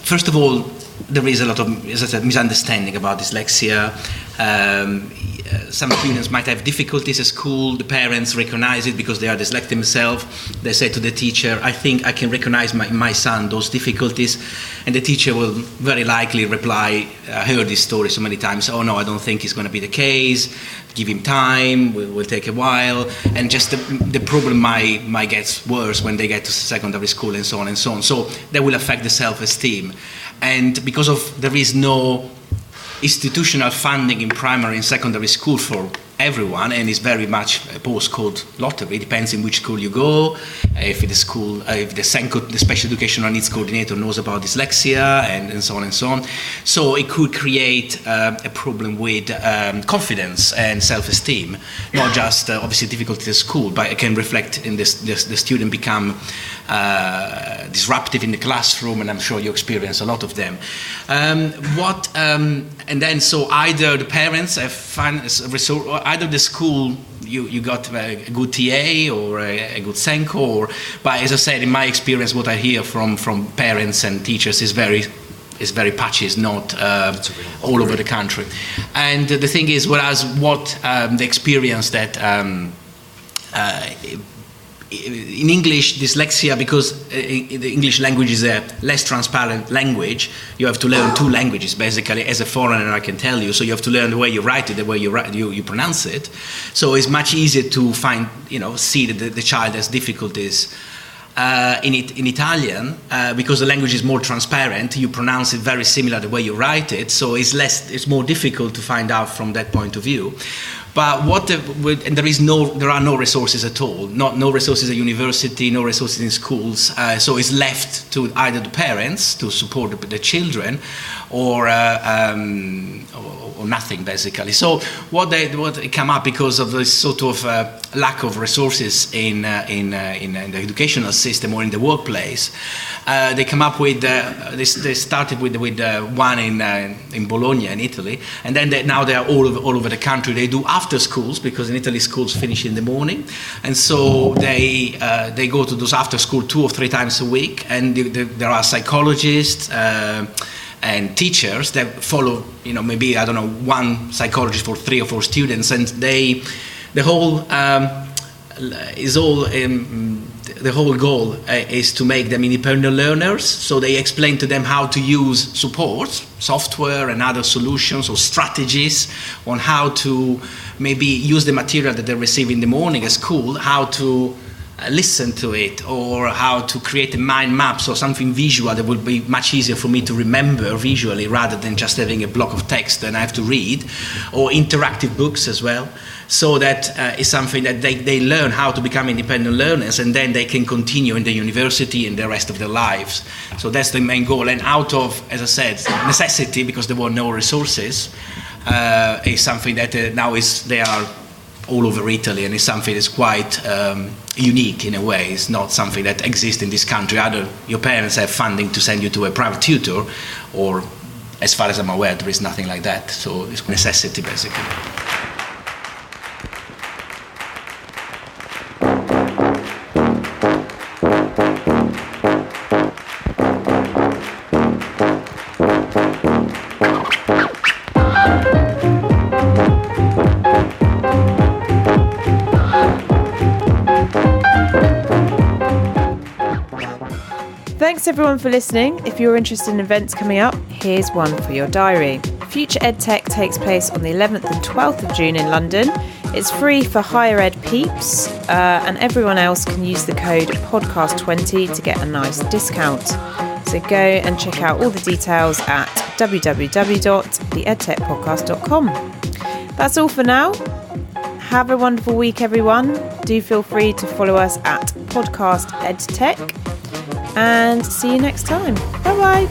First of all, there is a lot of, as I said, misunderstanding about dyslexia. Some students might have difficulties at school. The parents recognize it because they are dyslexic themselves. They say to the teacher, I think I can recognize my son those difficulties. And the teacher will very likely reply, I heard this story so many times, oh no, I don't think it's going to be the case. Give him time, will take a while. And just the problem might get worse when they get to secondary school and so on and so on. So that will affect the self-esteem. And because of there is no institutional funding in primary and secondary school for everyone, and it's very much a postcode lottery. It depends in which school you go. If the school, if the special educational needs coordinator knows about dyslexia and so on and so on. So it could create a problem with confidence and self-esteem, not just obviously difficulty at school, but it can reflect in the student become disruptive in the classroom, and I'm sure you experience a lot of them. And then so either the parents have found a resource, or either the school you got a good TA or a good Senko, but as I said, in my experience, what I hear from parents and teachers is very patchy, it's not all over the country. And the thing is, whereas what the experience that in English, dyslexia, because the English language is a less transparent language, you have to learn two languages, basically. As a foreigner, I can tell you. So you have to learn the way you write it, the way you pronounce it. So it's much easier to find, see that the child has difficulties in Italian, because the language is more transparent. You pronounce it very similar the way you write it. So it's more difficult to find out from that point of view. But and there are no resources at all. No resources at university, no resources in schools. So it's left to either the parents to support the children, or nothing basically. So what came up because of this sort of lack of resources in the educational system or in the workplace. They come up with they started with one in Bologna in Italy, and then now they are all over the country. They do after schools, because in Italy schools finish in the morning, and so they go to those after school 2 or 3 times a week, and there are psychologists and teachers that follow, maybe, I don't know, one psychologist for 3 or 4 students, and the whole goal is to make them independent learners. So they explain to them how to use support, software and other solutions or strategies on how to maybe use the material that they receive in the morning at school, how to listen to it, or how to create a mind map, so something visual that would be much easier for me to remember visually rather than just having a block of text that I have to read, or interactive books as well. So that is something that they learn how to become independent learners, and then they can continue in the university and the rest of their lives. So that's the main goal. And out of, as I said, necessity, because there were no resources, is something that now they are all over Italy, and it's something that's quite unique in a way. It's not something that exists in this country. Either your parents have funding to send you to a private tutor, or, as far as I'm aware, there is nothing like that. So it's necessity, basically. Thanks everyone for listening. If you're interested in events coming up, here's one for your diary. Future EdTech takes place on the 11th and 12th of June in London. It's free for higher ed peeps, and everyone else can use the code podcast20 to get a nice discount. So go and check out all the details at www.theedtechpodcast.com. That's all for now. Have a wonderful week, everyone. Do feel free to follow us at Podcast EdTech, and see you next time. Bye-bye.